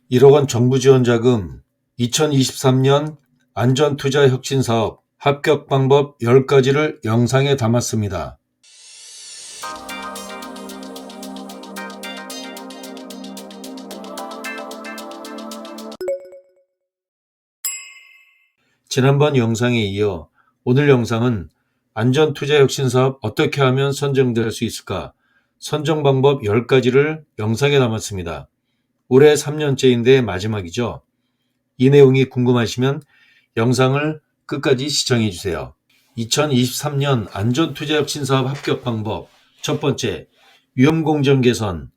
1억 원 정부 지원 자금 2023년 안전투자 혁신사업 합격 방법 10가지를 영상에 담았습니다. 지난번 영상에 이어 오늘 영상은 안전투자 혁신사업 어떻게 하면 선정될 수 있을까? 선정 방법 10가지를 영상에 담았습니다. 올해 3년째인데 마지막이죠. 이 내용이 궁금하시면 영상을 끝까지 시청해주세요. 2023년 안전투자혁신사업 합격 방법 첫 번째, 위험공정 개선,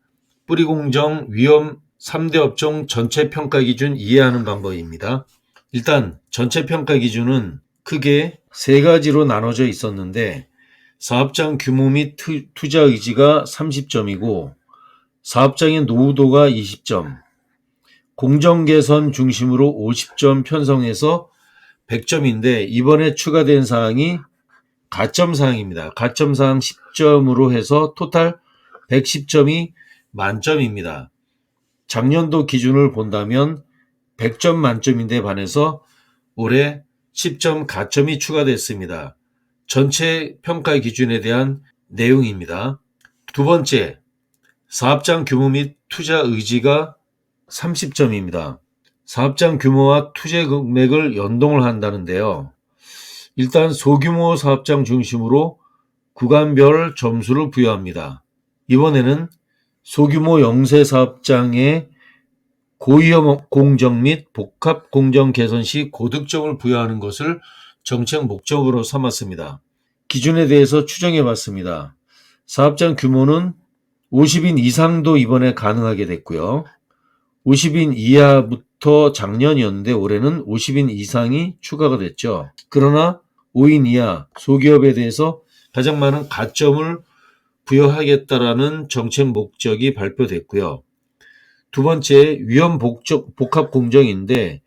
뿌리공정 위험 3대 업종 전체 평가 기준 이해하는 방법입니다. 일단 전체 평가 기준은 크게 세 가지로 나눠져 있었는데 사업장 규모 및 투자 의지가 30점이고 사업장의 노후도가 20점, 공정 개선 중심으로 50점 편성해서 100점인데 이번에 추가된 사항이 가점 사항입니다. 가점 사항 10점으로 해서 토탈 110점이 만점입니다. 작년도 기준을 본다면 100점 만점인데 반해서 올해 10점 가점이 추가됐습니다. 전체 평가 기준에 대한 내용입니다. 두 번째, 사업장 규모 및 투자 의지가 30점입니다. 사업장 규모와 투자 금액을 연동을 한다는데요. 일단 소규모 사업장 중심으로 구간별 점수를 부여합니다. 이번에는 소규모 영세 사업장에 고위험 공정 및 복합 공정 개선 시 고득점을 부여하는 것을 정책 목적으로 삼았습니다. 기준에 대해서 추정해 봤습니다. 사업장 규모는 50인 이상도 이번에 가능하게 됐고요. 50인 이하부터 작년이었는데 올해는 50인 이상이 추가가 됐죠. 그러나 5인 이하 소기업에 대해서 가장 많은 가점을 부여하겠다라는 정책 목적이 발표됐고요. 두 번째, 위험 복합 공정인데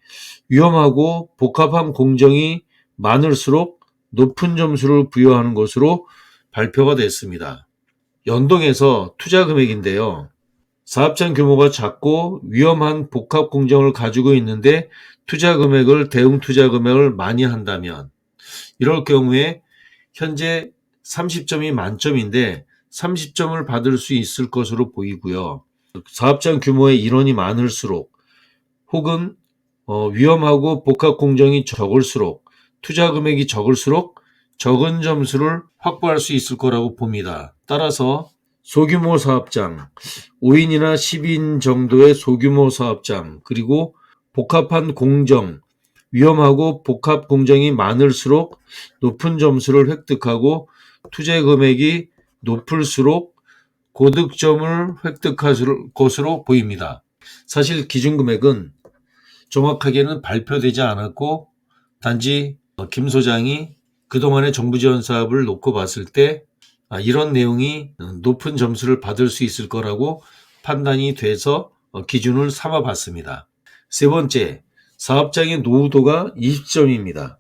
위험하고 복합한 공정이 많을수록 높은 점수를 부여하는 것으로 발표가 됐습니다. 연동해서 투자 금액인데요. 사업장 규모가 작고 위험한 복합 공정을 가지고 있는데 투자 금액을 대응 투자 금액을 많이 한다면 이럴 경우에 현재 30점이 만점인데 30점을 받을 수 있을 것으로 보이고요. 사업장 규모의 인원이 많을수록 혹은 위험하고 복합 공정이 적을수록 투자 금액이 적을수록 적은 점수를 확보할 수 있을 거라고 봅니다. 따라서 소규모 사업장, 5인이나 10인 정도의 소규모 사업장, 그리고 복합한 공정, 위험하고 복합 공정이 많을수록 높은 점수를 획득하고 투자 금액이 높을수록 고득점을 획득할 것으로 보입니다. 사실 기준금액은 정확하게는 발표되지 않았고 단지 김 소장이 그동안의 정부 지원 사업을 놓고 봤을 때 이런 내용이 높은 점수를 받을 수 있을 거라고 판단이 돼서 기준을 삼아 봤습니다. 세 번째, 사업장의 노후도가 20점입니다.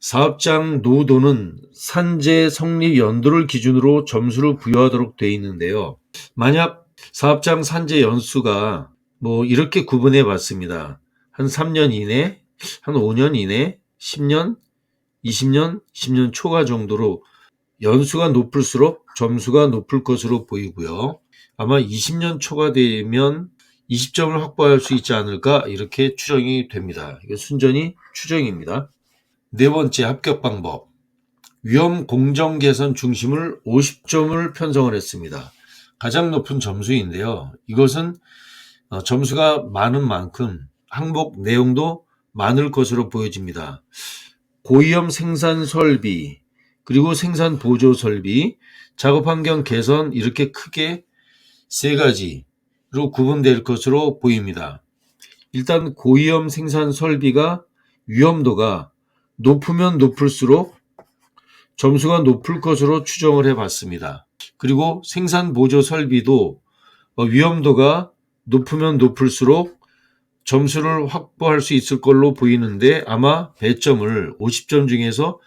사업장 노후도는 산재 성립 연도를 기준으로 점수를 부여하도록 되어 있는데요. 만약 사업장 산재 연수가 이렇게 구분해 봤습니다. 한 3년 이내, 한 5년 이내, 10년, 20년, 10년 초과 정도로 연수가 높을수록 점수가 높을 것으로 보이고요. 아마 20년 초가 되면 20점을 확보할 수 있지 않을까 이렇게 추정이 됩니다. 이거 순전히 추정입니다. 네 번째 합격 방법. 위험 공정 개선 중심을 50점을 편성을 했습니다. 가장 높은 점수인데요. 이것은 점수가 많은 만큼 항목 내용도 많을 것으로 보여집니다. 고위험 생산 설비, 그리고 생산 보조 설비, 작업 환경 개선 이렇게 크게 세 가지로 구분될 것으로 보입니다. 일단 고위험 생산 설비가 위험도가 높으면 높을수록 점수가 높을 것으로 추정을 해봤습니다. 그리고 생산 보조 설비도 위험도가 높으면 높을수록 점수를 확보할 수 있을 걸로 보이는데 아마 배점을 50점 중에서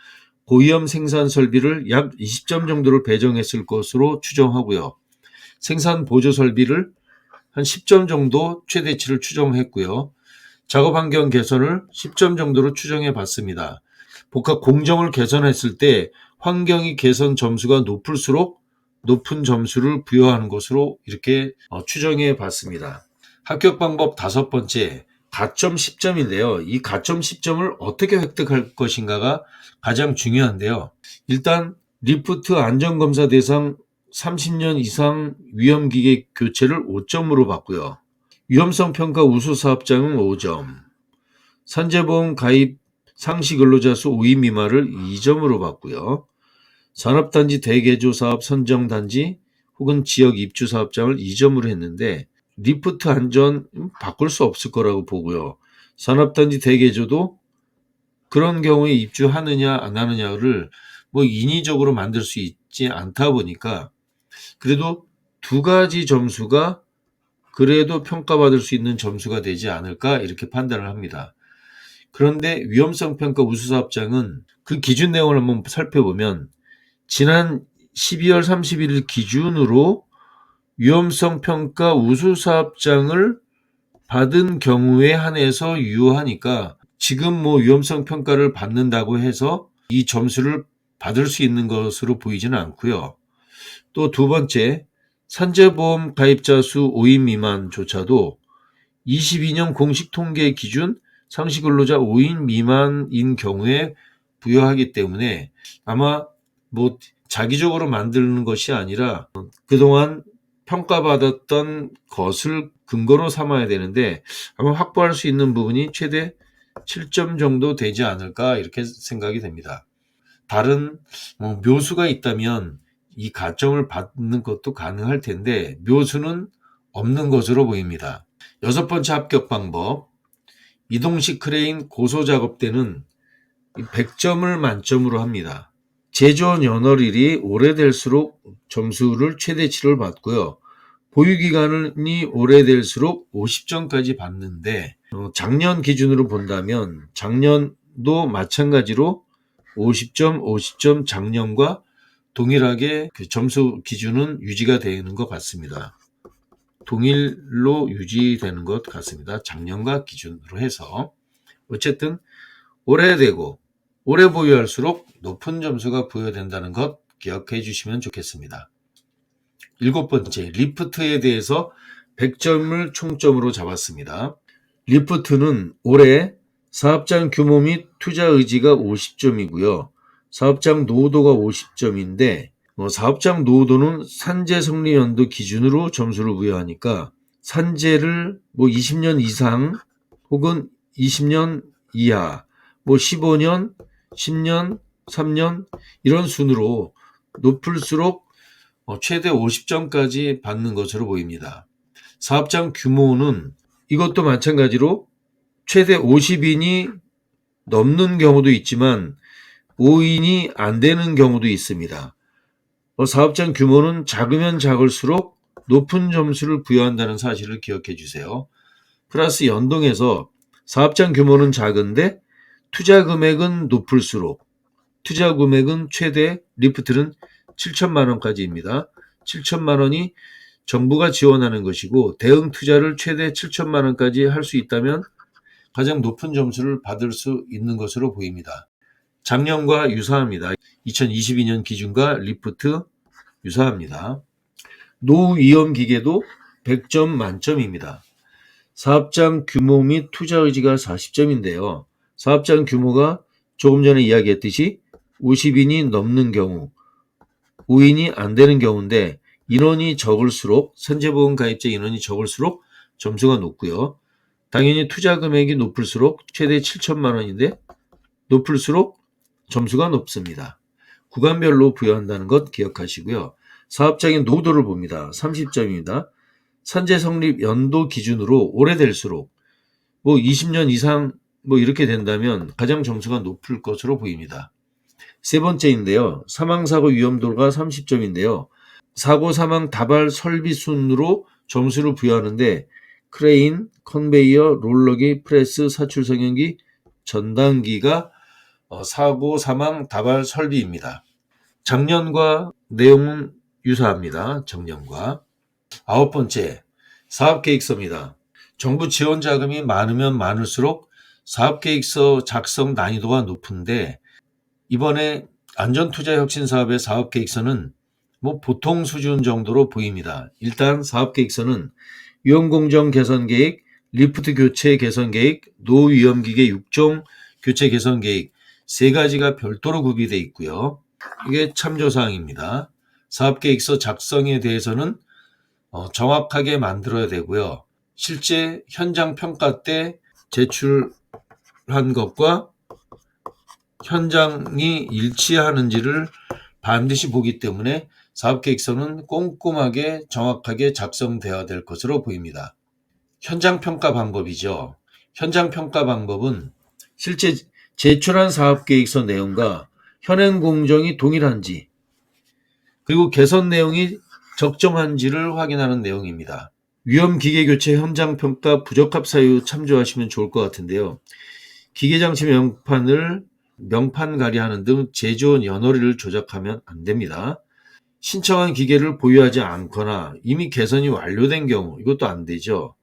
고위험 생산 설비를 약 20점 정도를 배정했을 것으로 추정하고요. 생산 보조 설비를 한 10점 정도 최대치를 추정했고요. 작업 환경 개선을 10점 정도로 추정해 봤습니다. 복합 공정을 개선했을 때 환경이 개선 점수가 높을수록 높은 점수를 부여하는 것으로 이렇게 추정해 봤습니다. 합격 방법 5번째, 가점 10점인데요. 이 가점 10점을 어떻게 획득할 것인가가 가장 중요한데요. 일단 리프트 안전검사 대상 30년 이상 위험기계 교체를 5점으로 받고요. 위험성 평가 우수 사업장은 5점, 산재보험 가입 상시 근로자 수 5인 미만을 2점으로 받고요. 산업단지 대개조 사업 선정단지 혹은 지역 입주 사업장을 2점으로 했는데 리프트 안전 바꿀 수 없을 거라고 보고요. 산업단지 대개조도 그런 경우에 입주하느냐 안 하느냐를 인위적으로 만들 수 있지 않다 보니까 그래도 두 가지 점수가 그래도 평가받을 수 있는 점수가 되지 않을까 이렇게 판단을 합니다. 그런데 위험성 평가 우수사업장은 그 기준 내용을 한번 살펴보면 지난 12월 31일 기준으로 위험성 평가 우수사업장을 받은 경우에 한해서 유효하니까 지금 위험성 평가를 받는다고 해서 이 점수를 받을 수 있는 것으로 보이지는 않고요. 또 두 번째, 산재보험 가입자 수 5인 미만조차도 22년 공식 통계 기준 상시 근로자 5인 미만인 경우에 부여하기 때문에 아마 자기적으로 만드는 것이 아니라 그동안 평가받았던 것을 근거로 삼아야 되는데 아마 확보할 수 있는 부분이 최대 7점 정도 되지 않을까 이렇게 생각이 됩니다. 다른 묘수가 있다면 이 가점을 받는 것도 가능할 텐데 묘수는 없는 것으로 보입니다. 6번째 합격 방법, 이동식 크레인 고소 작업 때는 100점을 만점으로 합니다. 제조원 연월일이 오래될수록 점수를 최대치를 받고요. 보유기간이 오래될수록 50점까지 받는데 작년 기준으로 본다면 작년도 마찬가지로 50점, 50점 작년과 동일하게 그 점수 기준은 유지가 되는 것 같습니다. 동일로 유지되는 것 같습니다. 작년과 기준으로 해서. 어쨌든 오래되고 오래 보유할수록 높은 점수가 부여된다는 것 기억해 주시면 좋겠습니다. 7번째, 리프트에 대해서 100점을 총점으로 잡았습니다. 리프트는 올해 사업장 규모 및 투자 의지가 50점이고요. 사업장 노후도가 50점인데 사업장 노후도는 산재 성립 연도 기준으로 점수를 부여하니까 산재를 20년 이상 혹은 20년 이하 15년, 10년, 3년 이런 순으로 높을수록 최대 50점까지 받는 것으로 보입니다. 사업장 규모는 이것도 마찬가지로 최대 50인이 넘는 경우도 있지만 5인이 안 되는 경우도 있습니다. 사업장 규모는 작으면 작을수록 높은 점수를 부여한다는 사실을 기억해 주세요. 플러스 연동해서 사업장 규모는 작은데 투자 금액은 높을수록 투자 금액은 최대 리프트는 7천만 원까지입니다. 7천만 원이 정부가 지원하는 것이고 대응 투자를 최대 7천만 원까지 할 수 있다면 가장 높은 점수를 받을 수 있는 것으로 보입니다. 작년과 유사합니다. 2022년 기준과 리프트 유사합니다. 노후 위험 기계도 100점 만점입니다. 사업장 규모 및 투자 의지가 40점인데요. 사업장 규모가 조금 전에 이야기했듯이 50인이 넘는 경우, 5인이 안 되는 경우인데 인원이 적을수록 산재보험 가입자 인원이 적을수록 점수가 높고요. 당연히 투자 금액이 높을수록 최대 7천만 원인데 높을수록 점수가 높습니다. 구간별로 부여한다는 것 기억하시고요. 사업장의 노후도를 봅니다. 30점입니다. 산재 성립 연도 기준으로 오래될수록 20년 이상 이렇게 된다면 가장 점수가 높을 것으로 보입니다. 세 번째인데요. 사망사고 위험도가 30점인데요. 사고 사망 다발 설비 순으로 점수를 부여하는데 크레인, 컨베이어, 롤러기, 프레스, 사출 성형기, 전단기가 사고 사망 다발 설비입니다. 작년과 내용은 유사합니다. 작년과. 9번째, 사업계획서입니다. 정부 지원 자금이 많으면 많을수록 사업계획서 작성 난이도가 높은데 이번에 안전투자혁신사업의 사업계획서는 보통 수준 정도로 보입니다. 일단 사업계획서는 위험공정 개선계획, 리프트 교체 개선계획, 노위험기계 6종 교체 개선계획 3가지가 별도로 구비되어 있고요. 이게 참조사항입니다. 사업계획서 작성에 대해서는 정확하게 만들어야 되고요. 실제 현장 평가 때 제출한 것과 현장이 일치하는지를 반드시 보기 때문에 사업계획서는 꼼꼼하게 정확하게 작성되어야 될 것으로 보입니다. 현장평가 방법이죠. 현장평가 방법은 실제 제출한 사업계획서 내용과 현행 공정이 동일한지 그리고 개선 내용이 적정한지를 확인하는 내용입니다. 위험기계 교체 현장평가 부적합 사유 참조하시면 좋을 것 같은데요. 기계장치 명판 가리하는 등 제조원 연월일을 조작하면 안 됩니다. 신청한 기계를 보유하지 않거나 이미 개선이 완료된 경우 이것도 안 되죠.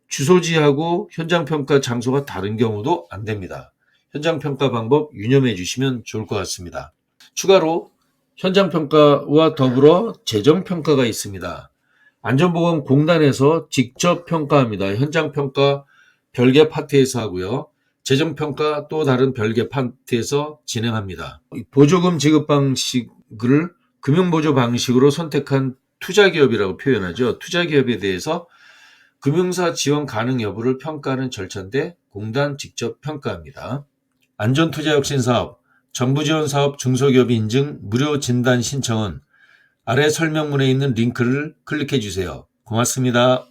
주소지하고 현장평가 장소가 다른 경우도 안 됩니다. 현장평가 방법 유념해 주시면 좋을 것 같습니다. 추가로 현장평가와 더불어 재정평가가 있습니다. 안전보건공단에서 직접 평가합니다. 현장평가 별개 파트에서 하고요. 재정평가 또 다른 별개 파트에서 진행합니다. 보조금 지급 방식을 금융보조 방식으로 선택한 투자기업이라고 표현하죠. 투자기업에 대해서 금융사 지원 가능 여부를 평가하는 절차인데 공단 직접 평가합니다. 안전투자혁신사업, 정부지원사업 중소기업 인증 무료 진단 신청은 아래 설명문에 있는 링크를 클릭해 주세요. 고맙습니다.